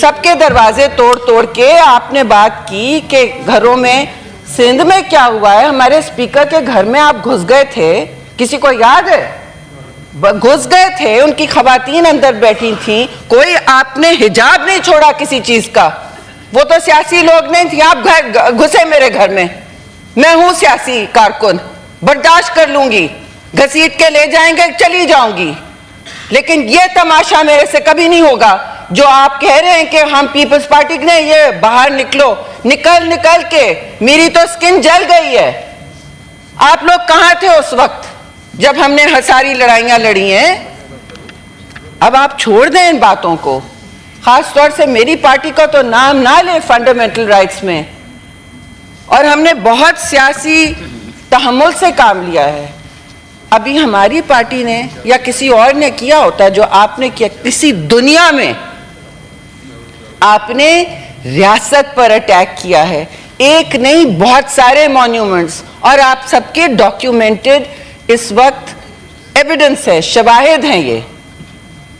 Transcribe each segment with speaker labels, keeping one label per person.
Speaker 1: سب کے دروازے توڑ توڑ کے آپ نے بات کی کہ گھروں میں سندھ میں کیا ہوا ہے. ہمارے اسپیکر کے گھر میں آپ گھس گئے تھے, کسی کو یاد ہے؟ گھس گئے تھے, ان کی خواتین اندر بیٹھی تھیں, کوئی آپ نے حجاب نہیں چھوڑا کسی چیز کا. وہ تو سیاسی لوگ نہیں تھے, آپ گھسے میرے گھر میں ہوں سیاسی کارکن, برداشت کر لوں گی, گھسیٹ کے لے جائیں گے چلی جاؤں گی, لیکن یہ تماشا میرے سے کبھی نہیں ہوگا جو آپ کہہ رہے ہیں کہ ہم پیپلز پارٹی نے یہ باہر نکلو. نکل کے میری تو سکن جل گئی ہے. آپ لوگ کہاں تھے اس وقت جب ہم نے ساری لڑائیاں لڑی ہیں؟ اب آپ چھوڑ دیں ان باتوں کو, خاص طور سے میری پارٹی کا تو نام نہ لیں فنڈامنٹل رائٹس میں. اور ہم نے بہت سیاسی تحمل سے کام لیا ہے. ابھی ہماری پارٹی نے یا کسی اور نے کیا ہوتا جو آپ نے کیا, کسی دنیا میں آپ نے ریاست پر اٹیک کیا ہے, ایک نہیں بہت سارے مونیومنٹس, اور آپ سب کے ڈاکیومنٹڈ اس وقت ایویڈنس ہے, شواہد ہیں یہ.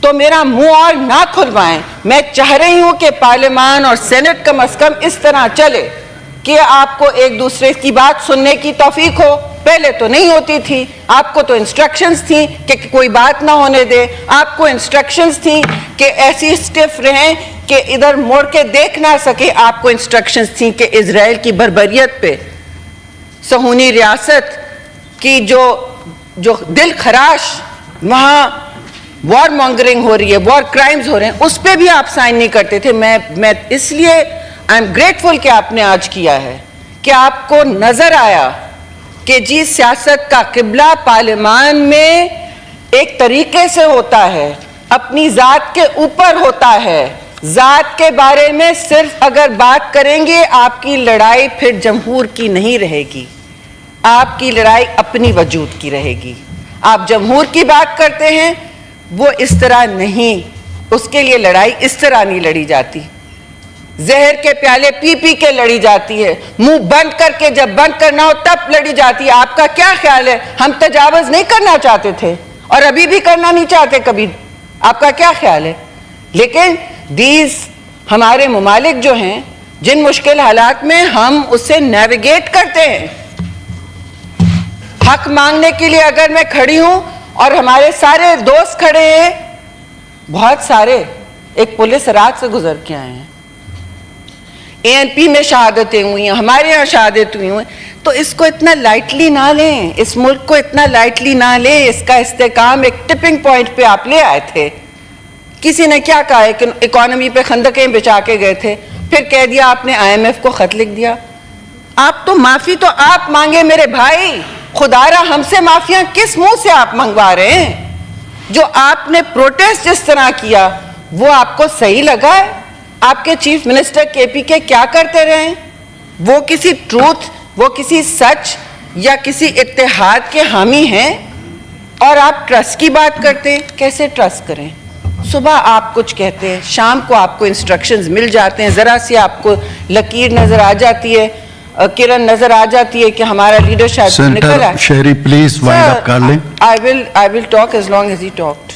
Speaker 1: تو میرا منہ اور نہ کھلوائیں. میں چاہ رہی ہوں کہ پارلیمان اور سینٹ کم از کم اس طرح چلے کہ آپ کو ایک دوسرے کی بات سننے کی توفیق ہو. پہلے تو نہیں ہوتی تھی. آپ کو تو انسٹرکشنز تھیں کہ کوئی بات نہ ہونے دے, آپ کو انسٹرکشنز تھیں کہ ایسی سٹف رہیں کہ ادھر موڑ کے دیکھ نہ سکے. آپ کو انسٹرکشنز تھیں کہ اسرائیل کی بربریت پہ, صہیونی ریاست کی جو دل خراش وہاں وار مانگرنگ ہو رہی ہے, وار کرائمز ہو رہے ہیں, اس پہ بھی آپ سائن نہیں کرتے تھے. میں اس لیے آئی ایم گریٹفل کہ آپ نے آج کیا ہے, کہ آپ کو نظر آیا کہ جی سیاست کا قبلہ پارلیمان میں ایک طریقے سے ہوتا ہے, اپنی ذات کے اوپر ہوتا ہے. ذات کے بارے میں صرف اگر بات کریں گے آپ کی لڑائی پھر جمہور کی نہیں رہے گی, آپ کی لڑائی اپنی وجود کی رہے گی. آپ جمہور کی بات کرتے ہیں, وہ اس طرح نہیں, اس کے لیے لڑائی اس طرح نہیں لڑی جاتی. زہر کے پیالے پی پی کے لڑی جاتی ہے, منہ بند کر کے, جب بند کرنا ہو تب لڑی جاتی ہے. آپ کا کیا خیال ہے؟ ہم تجاوز نہیں کرنا چاہتے تھے اور ابھی بھی کرنا نہیں چاہتے کبھی. آپ کا کیا خیال ہے؟ لیکن ہمارے ممالک جو ہیں, جن مشکل حالات میں ہم اس سے نیویگیٹ کرتے ہیں, حق مانگنے کے لیے اگر میں کھڑی ہوں اور ہمارے سارے دوست کھڑے ہیں, بہت سارے, ایک پولیس رات سے گزر کے آئے ہیں, اے این پی میں شہادتیں ہوئی ہیں, ہمارے یہاں شہادت ہوئی ہیں, تو اس کو اتنا لائٹلی نہ لیں, اس ملک کو اتنا لائٹلی نہ لیں. اس کا استحکام ایک ٹپنگ پوائنٹ پہ آپ لے آئے تھے. کسی نے کیا کہا ہے کہ اکانومی پہ خندقیں بچا کے گئے تھے, پھر کہہ دیا آپ نے آئی ایم ایف کو خط لکھ دیا. آپ تو معافی تو آپ مانگے میرے بھائی, خدا را ہم سے معافیاں کس منہ سے آپ منگوا رہے ہیں؟ جو آپ نے پروٹیسٹ جس طرح کیا وہ آپ کو صحیح لگا ہے؟ آپ کے چیف منسٹر کے پی کے کیا کرتے رہے؟ وہ کسی ٹروتھ, وہ کسی سچ یا کسی اتحاد کے حامی ہیں, اور آپ ٹرسٹ کی بات کرتے ہیں. کیسے ٹرسٹ کریں؟ صبح آپ کچھ کہتے ہیں, شام کو آپ کو انسٹرکشنز مل جاتے ہیں, ذرا سی آپ کو لکیر نظر آ جاتی ہے, کرن نظر آ جاتی ہے کہ ہمارا لیڈر شاید نکل آئے.
Speaker 2: شہری پلیز وائنڈ اپ کر لیں.
Speaker 1: I will talk as long as he talked.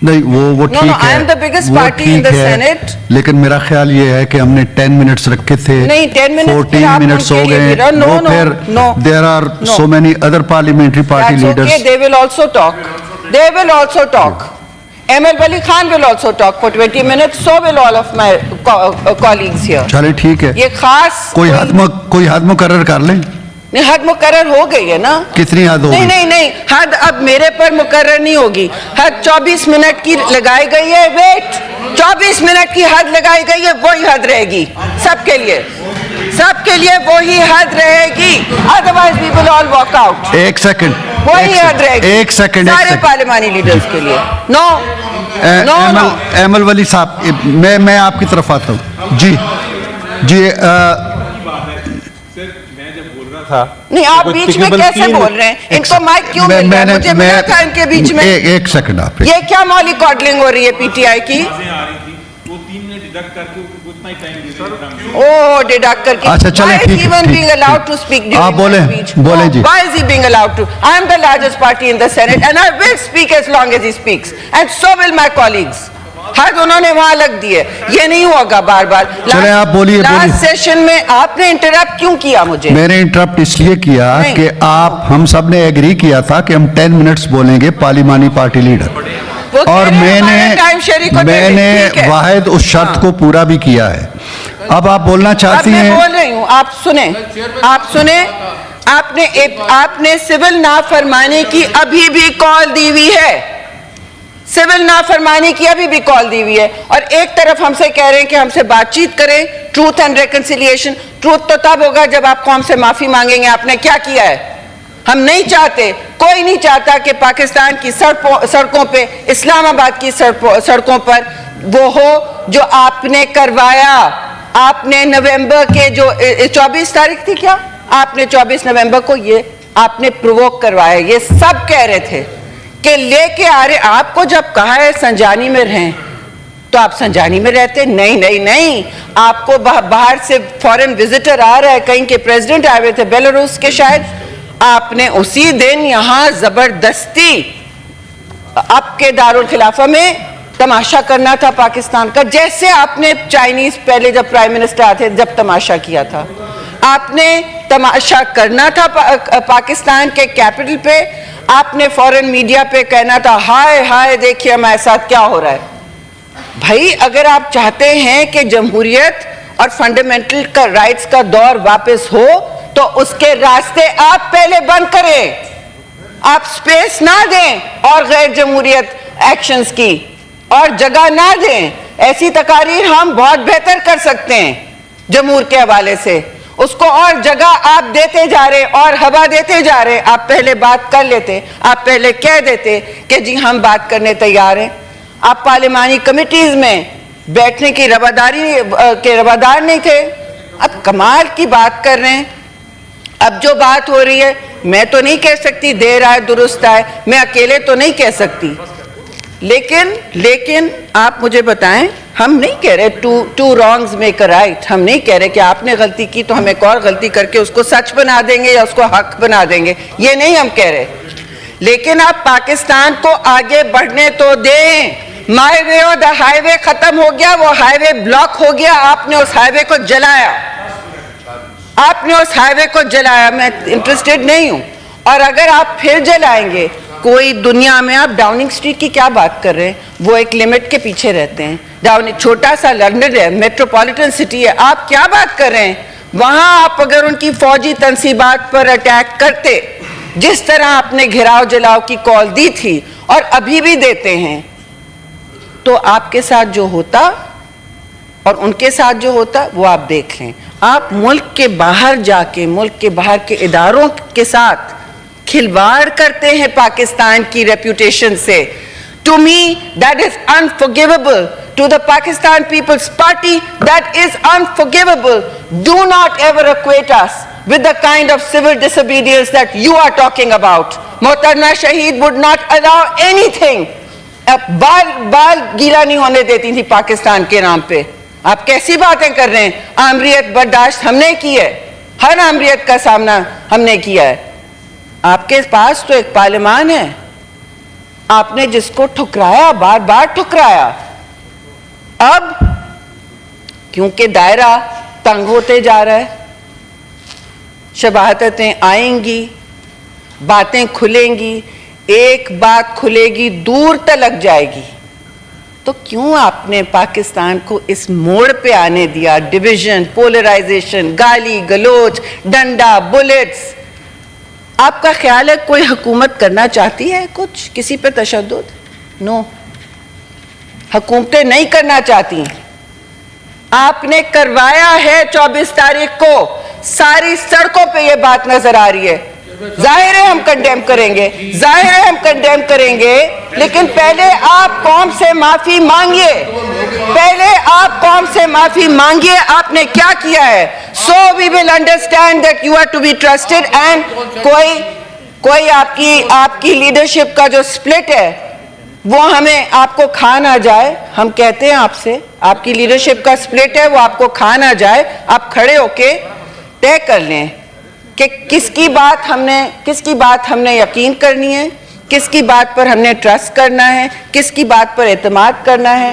Speaker 2: نہیں وہ ٹھیک ہے,
Speaker 1: I am the biggest party in the Senate.
Speaker 2: لیکن میرا خیال یہ ہے کہ ہم نے 10 منٹس رکھے تھے,
Speaker 1: نہیں 10 منٹس
Speaker 2: 14 منٹس ہو گئے. وہ پھر there are so many other parliamentary party leaders.
Speaker 1: That's okay, they will also talk. They will also talk. ML Wali Khan will also talk for 20 minutes. So will all of my colleagues here.
Speaker 2: چلے ٹھیک ہے,
Speaker 1: یہ خاص
Speaker 2: کوئی حد مقرر کر لیں.
Speaker 1: نہیں, حد مقرر ہو گئی ہے نا.
Speaker 2: کتنی حد ہوگی؟
Speaker 1: نہیں, حد اب میرے پر مقرر نہیں ہوگی. حد 24 منٹ کی لگائی گئی ہے. ویٹ, 24 منٹ کی حد لگائی گئی ہے, وہی حد رہے گی سب کے لیے, سب کے لیے وہی حد رہے گی. Otherwise we will all walk out.
Speaker 2: ایک سیکنڈ,
Speaker 1: وہی حد رہے گی,
Speaker 2: ایک سیکنڈ,
Speaker 1: سارے پارلیمانی لیڈرز کے لیے. نو
Speaker 2: ایمل ولی صاحب, میں آپ کی طرف آتا ہوں. جی
Speaker 1: نہیں, آپ بیچ میں کیسے بول رہے ہیں؟ ان کو مائک کیوں مل رہا ہے؟ مجھے ملا تھا ان کے بیچ میں.
Speaker 2: ایک سیکنڈ, آپ
Speaker 1: یہ کیا مولی کاڈلنگ ہو رہی ہے پی ٹی آئی کی؟ اوہ ڈیڈکٹ کر کے.
Speaker 2: اچھا چلیں ٹھیک ہے, آپ بولیں جی.
Speaker 1: Why is he being allowed to? I am the largest party in the Senate and I will speak as long as he speaks, and so will my colleagues. حد انہوں نے وہاں لگ دی ہے. یہ نہیں ہوگا بار بار.
Speaker 2: چلیں آپ بولیے.
Speaker 1: لاسٹ سیشن میں آپ نے انٹرپٹ کیوں کیا مجھے؟
Speaker 2: میں نے انٹرپٹ اس لیے کیا کہ ہم سب نے ایگری کیا تھا کہ ہم 10 منٹس بولیں گے پارلیمانی پارٹی لیڈر, اور میں نے واحد اس شرط کو پورا بھی کیا ہے. اب آپ بولنا چاہتی ہیں.
Speaker 1: میں بول رہی ہوں, آپ سنیں. آپ نے سول نافرمانی کی ابھی بھی کال دی ہوئی ہے. سول نافرمانی کی ابھی بھی کال دی ہوئی ہے, اور ایک طرف ہم سے کہہ رہے ہیں کہ ہم سے بات چیت کریں, ٹروتھ اینڈ ریکنسیلیشن. ٹروتھ تو تب ہوگا جب آپ قوم سے معافی مانگیں گے آپ نے کیا کیا ہے. ہم نہیں چاہتے, کوئی نہیں چاہتا کہ پاکستان کی سڑکوں پہ, اسلام آباد کی سڑکوں پر وہ ہو جو آپ نے کروایا. آپ نے نومبر کے جو 24 تاریخ تھی, کیا آپ نے 24 نومبر کو یہ آپ نے پرووک کروایا. یہ سب کہہ رہے تھے کہ لے کے آ رہے. آپ کو جب کہا ہے سنجانی میں رہیں تو آپ سنجانی میں رہتے. نہیں, آپ کو باہر سے فورن وزٹر آ رہا ہے, کہیں کے پریزیڈنٹ آئے ہوئے تھے بیلاروس کے شاید, آپ نے اسی دن یہاں زبردستی آپ کے دارالخلافہ میں تماشا کرنا تھا پاکستان کا, جیسے آپ نے چائنیز پہلے جب پرائم منسٹر آتے جب تماشا کیا تھا. آپ نے تماشا کرنا تھا پاکستان کے کیپٹل پہ. آپ نے فورن میڈیا پہ کہنا تھا ہائے ہائے دیکھیے ہمارے ساتھ کیا ہو رہا ہے. بھائی اگر آپ چاہتے ہیں کہ جمہوریت اور فنڈامنٹل کا رائٹس کا دور واپس ہو تو اس کے راستے آپ پہلے بند کریں. آپ سپیس نہ دیں اور غیر جمہوریت ایکشنز کی, اور جگہ نہ دیں. ایسی تقاریر ہم بہت بہتر کر سکتے ہیں جمہور کے حوالے سے. اس کو اور جگہ آپ دیتے جا رہے اور ہوا دیتے جا رہے. آپ پہلے بات کر لیتے, آپ پہلے کہہ دیتے کہ جی ہم بات کرنے تیار ہیں. آپ پارلیمانی کمیٹیز میں بیٹھنے کی روادار نہیں تھے. اب کمال کی بات کر رہے ہیں. اب جو بات ہو رہی ہے میں تو نہیں کہہ سکتی دیر آئے درست آئے, میں اکیلے تو نہیں کہہ سکتی, لیکن آپ مجھے بتائیں. ہم نہیں کہہ رہے two wrongs make a right. ہم نہیں کہہ رہے کہ آپ نے غلطی کی تو ہم ایک اور غلطی کر کے اس کو سچ بنا دیں گے یا اس کو حق بنا دیں گے, یہ نہیں ہم کہہ رہے. لیکن آپ پاکستان کو آگے بڑھنے تو دیں. مائی وے اور دا ہائی وے ختم ہو گیا, وہ ہائی وے بلاک ہو گیا. آپ نے اس ہائی وے کو جلایا, میں انٹرسٹڈ نہیں ہوں. اور اگر آپ پھر جلائیں گے, کوئی دنیا میں آپ ڈاؤننگ اسٹریٹ کی کیا بات کر رہے ہیں, وہ ایک لمٹ کے پیچھے رہتے ہیں. چھوٹا سا لندن ہے, میٹروپولیٹن سٹی ہے, آپ کیا بات کر رہے ہیں. وہاں آپ اگر ان کی فوجی تنصیبات پر اٹیک کرتے, جس طرح آپ نے گھراؤ جلاؤ کی کال دی تھی اور ابھی بھی دیتے ہیں, تو آپ کے ساتھ جو ہوتا اور ان کے ساتھ جو ہوتا وہ آپ دیکھ لیں. آپ ملک کے باہر جا کے ملک کے باہر کے اداروں کے ساتھ کھلواڑ کرتے ہیں پاکستان کی ریپوٹیشن سے. To me, that is unforgivable. To the Pakistan People's Party, that is unforgivable. Do not ever equate us with the kind of civil disobedience that you are talking about. Mohtarama Shaheed would not allow anything. بال گیلا نہیں ہونے دیتی تھی پاکستان کے نام پہ. آپ کیسی باتیں کر رہے ہیں. آمریت برداشت ہم نے کی ہے, ہر آمریت کا سامنا ہم نے کیا ہے. آپ کے پاس تو ایک پارلیمان ہے, آپ نے جس کو ٹھکرایا بار بار ٹھکرایا. اب کیونکہ دائرہ تنگ ہوتے جا رہا ہے, شباہتیں آئیں گی, باتیں کھلیں گی, ایک بات کھلے گی دور تلک جائے گی, تو کیوں آپ نے پاکستان کو اس موڑ پہ آنے دیا. ڈویژن, پولرائزیشن, گالی گلوچ, ڈنڈا, بلٹس. آپ کا خیال ہے کوئی حکومت کرنا چاہتی ہے کچھ کسی پہ تشدد؟ نو, حکومتیں نہیں کرنا چاہتی. آپ نے کروایا ہے 24 تاریخ کو, ساری سڑکوں پہ یہ بات نظر آ رہی ہے. ظاہر ہے ہم کنڈیم کریں گے, لیکن پہلے آپ قوم سے معافی مانگیے. آپ نے کیا کیا ہے. So we will understand that you are to be trusted, and کوئی آپ کی لیڈرشپ کا جو سپلٹ ہے وہ ہمیں آپ کو کھا نہ جائے. ہم کہتے ہیں آپ سے, آپ کی لیڈرشپ کا سپلٹ ہے وہ آپ کو کھا نہ جائے. آپ کھڑے ہو کے طے کر لیں کہ کس کی بات ہم نے یقین کرنی ہے, کس کی بات پر ہم نے ٹرسٹ کرنا ہے, کس کی بات پر اعتماد کرنا ہے,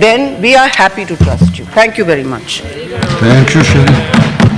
Speaker 1: then we are happy to trust you. Thank you very much.
Speaker 2: Thank you, Shri.